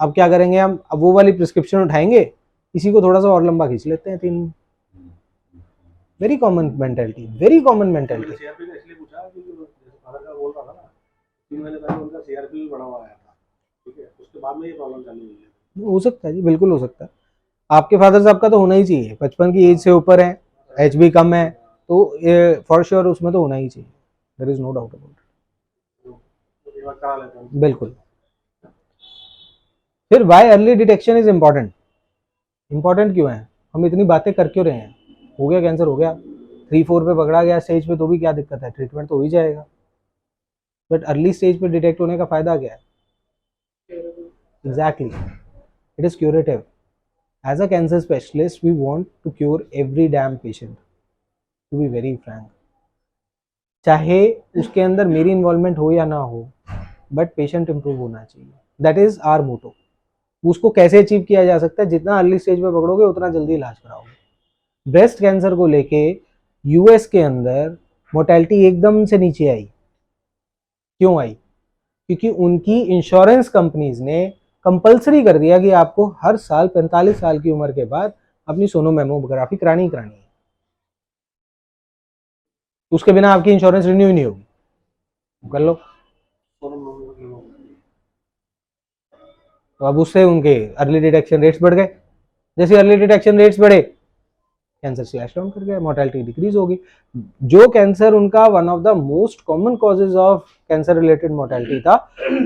अब क्या करेंगे हम, अब वो वाली प्रिस्क्रिप्शन उठाएंगे, इसी को थोड़ा सा और लंबा खींच लेते हैं 3। Very common mentality, very common mentality. CRP का इसलिए पूछा कि जैसे फादर का बोल रहा था ना, 3 महीने पहले उनका सीआरपी भी बढ़ा हुआ आया था, ठीक है, उसके बाद में ये प्रॉब्लम चालू हुई है। हो सकता है जी, बिल्कुल हो सकता है। आपके फादर साहब का तो होना ही चाहिए, 55 की एज से ऊपर है, एच बी कम है, तो फॉर श्योर उसमें तो होना ही चाहिए, there is no doubt about तो एक बार करा लेते हैं। इट। बिल्कुल। फिर why early detection is important. Important क्यों है, हम इतनी बातें कर क्यों रहे हैं, हो गया कैंसर हो गया, 3-4 पे पकड़ा गया स्टेज पे तो भी क्या दिक्कत है, ट्रीटमेंट तो हो ही जाएगा। बट अर्ली स्टेज पे डिटेक्ट होने का फायदा क्या है, exactly, it is curative. As a cancer specialist, we want to cure every damn patient, to be very frank. चाहे उसके अंदर मेरी इन्वॉल्वमेंट हो या ना हो, बट पेशेंट इंप्रूव होना चाहिए, दैट इज आर मोटो। उसको कैसे अचीव किया जा सकता है, जितना अर्ली स्टेज पे पकड़ोगे उतना जल्दी इलाज कराओगे। ब्रेस्ट कैंसर को लेके यूएस के अंदर मोर्टेलिटी एकदम से नीचे आई, क्यों आई, क्योंकि उनकी इंश्योरेंस कंपनीज ने कंपलसरी कर दिया कि आपको हर साल 45 साल की उम्र के बाद अपनी सोनोमेमोग्राफी करानी ही करानी है, उसके बिना आपकी इंश्योरेंस रिन्यू ही नहीं होगी, कर लो। तो अब उससे उनके अर्ली डिटेक्शन रेट्स बढ़ गए, जैसे अर्ली डिटेक्शन रेट्स बढ़े कैंसर स्लैश डाउन कर गया, मोर्टेलिटी डिक्रीज होगी। जो कैंसर उनका one of the most common causes of cancer related mortality था,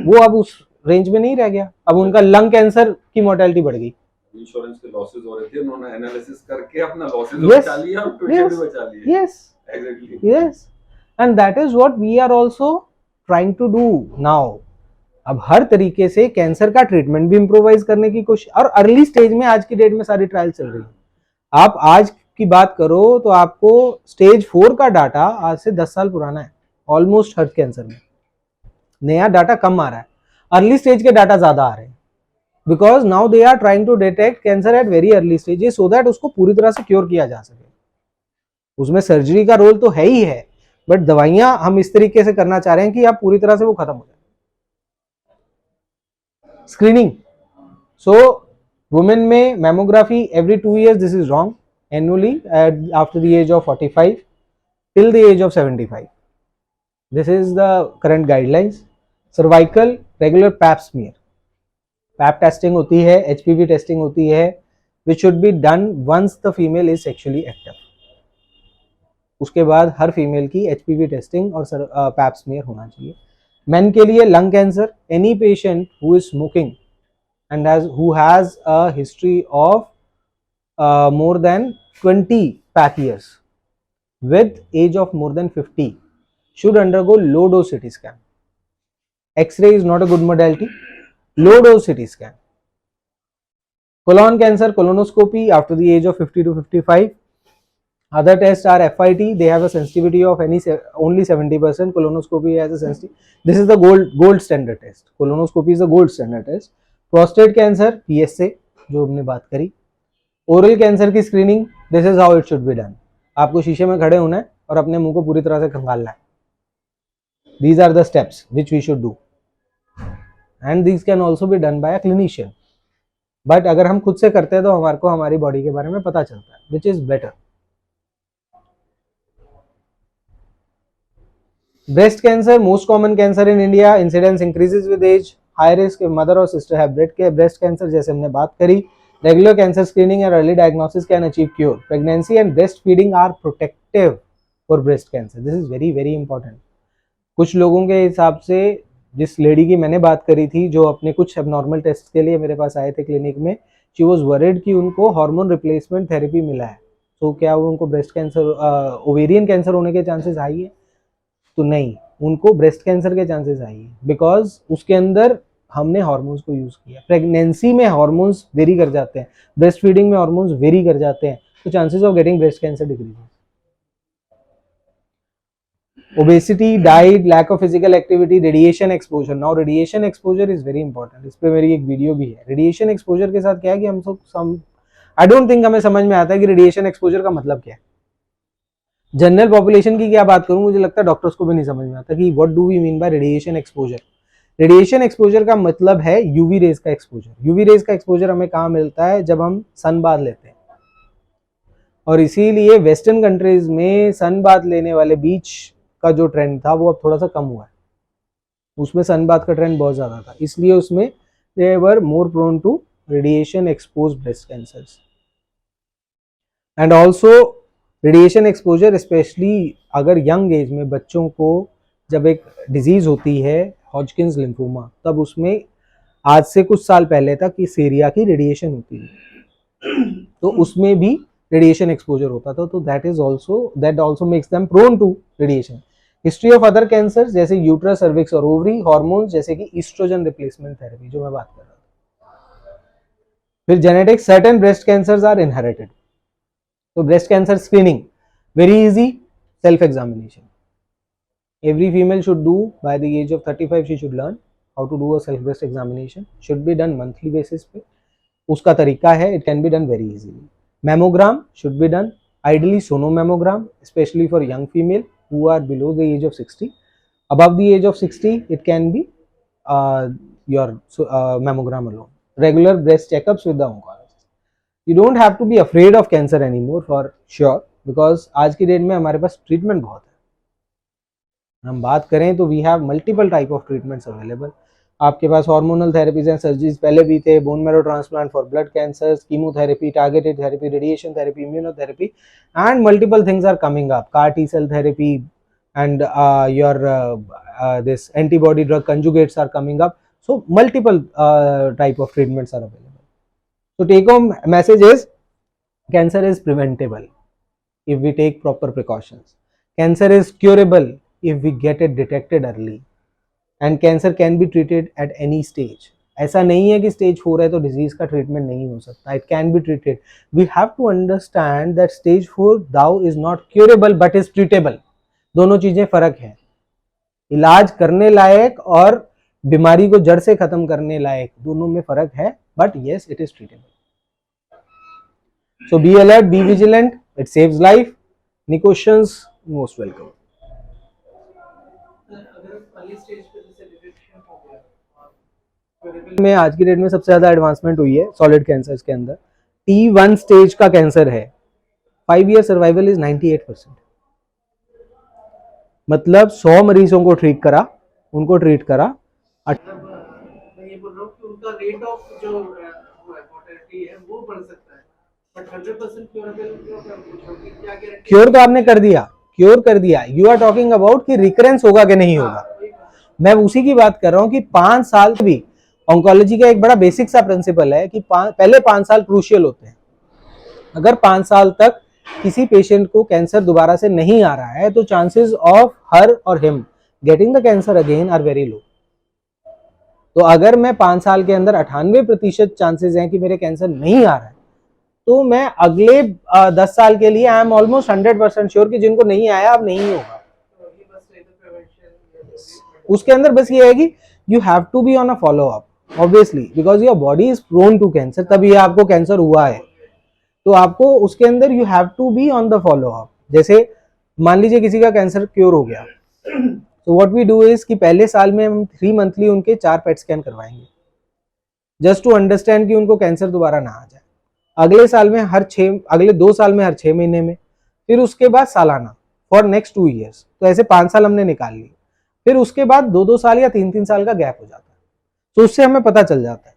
वो अब उस रेंज में नहीं रह गया, अब उनका लंग कैंसर की मोर्टेलिटी बढ़ गई। इंश्योरेंस के लॉसेस हो रहे थे, उन्होंने एनालिसिस करके अपना लॉसेस Yes, बचा लिया और पेशेंट yes, भी बचा लिए। yes, exactly. yes, and that is what we are also trying to do now. अब हर तरीके से कैंसर का ट्रीटमेंट भी इम्प्रोवाइज करने की कोशिश, और अर्ली स्टेज में आज की डेट में सारी ट्रायल चल रही है। आप आज की बात करो तो आपको स्टेज 4 का डाटा आज से 10 साल पुराना है ऑलमोस्ट हर कैंसर में, नया डाटा कम आ रहा है, अर्ली स्टेज के डाटा ज्यादा आ रहे हैं, because now they are trying to detect cancer at very early stages so that उसको पूरी तरह से क्योर किया जा सके। उसमें सर्जरी का रोल तो है ही है, बट दवाइयां हम इस तरीके से करना चाह रहे हैं कि आप पूरी तरह से वो खत्म हो जाए। स्क्रीनिंग, सो वुमेन में mammography every 2 years, this is wrong, annually after the age of 45 till the age of 75, this is the current guidelines. Cervical regular pap smear, pap testing होती है, HPV टेस्टिंग होती है, which should be done once the female is sexually active. उसके बाद हर फीमेल की HPV टेस्टिंग और पैप स्मीयर होना चाहिए। मेन के लिए lung cancer, any patient who is smoking and who has a history of more than 20 pack years with age of more than 50 should undergo low dose CT scan. X-ray is not a good modality. Low dose CT scan. Colon cancer, colonoscopy after the age of 50 to 55. Other tests are FIT. They have a sensitivity of only 70%. Colonoscopy has a sensitivity. This is the gold standard test. Colonoscopy is the gold standard test. Prostate cancer, PSA जो हमने बात करी। ओरल कैंसर की screening, this is how it should be done. आपको शीशे में खड़े होना है और अपने मुंह को पूरी तरह से खंगालना है। These are the steps which we should do and these can also be done by a clinician. But अगर हम खुद से करते हैं तो हमारे को हमारी बॉडी के बारे में पता चलता है, which is better. Breast cancer, most common cancer in India, incidence increases with age, high risk mother और सिस्टर हैव ब्रेस्ट कैंसर, जैसे हमने बात करी। Regular cancer screening and early diagnosis can achieve cure. Pregnancy and breast feeding are protective for breast cancer, this is very very important. कुछ लोगों के हिसाब से, जिस लेडी की मैंने बात करी थी जो अपने कुछ एबनॉर्मल टेस्ट के लिए मेरे पास आए थे क्लिनिक में, शी वॉज वरिड कि उनको हार्मोन रिप्लेसमेंट थेरेपी मिला है, तो क्या वो उनको ब्रेस्ट कैंसर, ओवेरियन कैंसर होने के चांसेस हाई है? तो नहीं, उनको ब्रेस्ट कैंसर के चांसेस आई है, बिकॉज उसके अंदर हमने हार्मोन्स को यूज किया। प्रेगनेंसी में हार्मोन्स वेरी कर जाते हैं, ब्रेस्ट फीडिंग में हार्मोन्स वेरी कर जाते हैं, तो chances of getting breast cancer decrease. Obesity, diet, lack of physical activity, radiation exposure. Now radiation exposure is very important, इस पे मेरी एक वीडियो भी है। रेडिएशन एक्सपोजर के साथ क्या है कि हम सब आई डोंट थिंक हमें समझ में आता है कि रेडिएशन एक्सपोजर का मतलब क्या है। जनरल पॉपुलेशन की क्या बात करूं, मुझे लगता है डॉक्टर्स को भी नहीं समझ में आता कि what do we mean by radiation exposure. Radiation exposure का मतलब है यूवी रेज का एक्सपोजर। यूवी रेज का एक्सपोजर हमें कहाँ मिलता है? जब हम सन बाथ लेते हैं, और इसीलिए वेस्टर्न कंट्रीज में सन बाथ लेने वाले बीच का जो ट्रेंड था वो अब थोड़ा सा कम हुआ है। उसमें सन बाथ का ट्रेंड बहुत ज्यादा था, इसलिए उसमें they were more prone to radiation expose breast cancers. And also radiation exposure specially अगर यंग एज में बच्चों को जब एक डिजीज होती है हॉजकिंस लिम्फोमा, तब उसमें आज से कुछ साल पहले तक इस एरिया की रेडिएशन होती है, तो उसमें भी रेडिएशन एक्सपोजर होता था, तो that also makes them prone to radiation. History of other cancer जैसे यूट्रस, सर्विक्स और ओवरी, हार्मोन्स जैसे कि ईस्ट्रोजन रिप्लेसमेंट थेरेपी जो मैं बात कर रहा था। फिर genetics, certain breast cancers are inherited. तो breast cancer screening very easy, self examination. Every female should do by the age of 35, she should learn how to do a self breast examination, should be done monthly basis पे। उसका तरीका है, it can be done very easily। Mammogram should be done, ideally sonomammogram, especially for young female who are below the age of 60. Above the age of 60, it can be your mammogram alone। Regular breast checkups with the oncologist। You don't have to be afraid of cancer anymore for sure, because आज की डेट में हमारे पास ट्रीटमेंट बहुत है। हम बात करें तो we have multiple type of treatments available. आपके पास हार्मोनल थेरेपीज एंड सर्जरीज पहले भी थे, bone marrow transplant for blood cancers, chemotherapy, targeted therapy, radiation therapy, immunotherapy, and multiple things are coming up, CAR T cell therapy and your this antibody drug conjugates are coming up, so multiple type of treatments are available. So take home message is cancer is preventable if we take proper precautions. Cancer is curable if we get it detected early, and cancer can be treated at any stage. ऐसा नहीं है कि स्टेज 4 है तो डिजीज का ट्रीटमेंट नहीं हो सकता, it can be treated. We have to understand that stage 4 though is not curable but is treatable. दोनों चीजें फर्क है, इलाज करने लायक और बीमारी को जड़ से खत्म करने लायक, दोनों में फर्क है, but yes it is treatable. So be alert, be vigilant, it saves life. Any questions? Most welcome. में आज की डेट में सबसे ज्यादा एडवांसमेंट हुई है सॉलिड कैंसर्स के अंदर। T1 स्टेज का कैंसर है, 5 ईयर सर्वाइवल इज 98%। मतलब 100 मरीजों को ट्रीट करा, उनको ट्रीट करा। मैं ये बोल रहा हूँ कि उनका रेट ऑफ जो मोर्टेलिटी है वो बढ़ सकता है, बट 100% क्योरेबल क्या गारंटी? क्योर तो आपने कर दिया, क्योर कर दिया। यू आर टॉकिंग अबाउट कि रिकरेंस होगा कि नहीं होगा। मैं उसी की बात कर रहा हूँ कि 5 साल भी ऑन्कोलॉजी का एक बड़ा बेसिक सा प्रिंसिपल है कि पहले 5 साल क्रूशियल होते हैं। अगर 5 साल तक किसी पेशेंट को कैंसर दोबारा से नहीं आ रहा है तो चांसेस ऑफ हर और him getting the cancer again are very low. तो अगर मैं 5 साल के अंदर 98% चांसेस हैं कि मेरे कैंसर नहीं आ रहा है, तो मैं अगले 10 साल के लिए आई एम ऑलमोस्ट 100% श्योर कि जिनको नहीं आया अब नहीं होगा। उसके अंदर बस ये है कि you have to be on a follow up obviously because your body is prone to cancer, तभी आपको कैंसर हुआ है। तो आपको उसके अंदर you have to be on the follow up. जैसे मान लीजिए किसी का कैंसर क्योर हो गया, तो व्हाट वी डू इज कि पहले साल में हम 3 मंथली उनके 4 पेट स्कैन करवाएंगे जस्ट टू अंडरस्टैंड कि उनको कैंसर दोबारा ना आ जाए। अगले साल में अगले 2 साल में हर 6 महीने में, फिर उसके बाद सालाना फॉर नेक्स्ट 2 ईयर्स। तो ऐसे 5 साल हमने निकाल लिए। फिर उसके बाद 2-2 साल या 3-3 साल का गैप हो जाता है। तो उससे हमें पता चल जाता है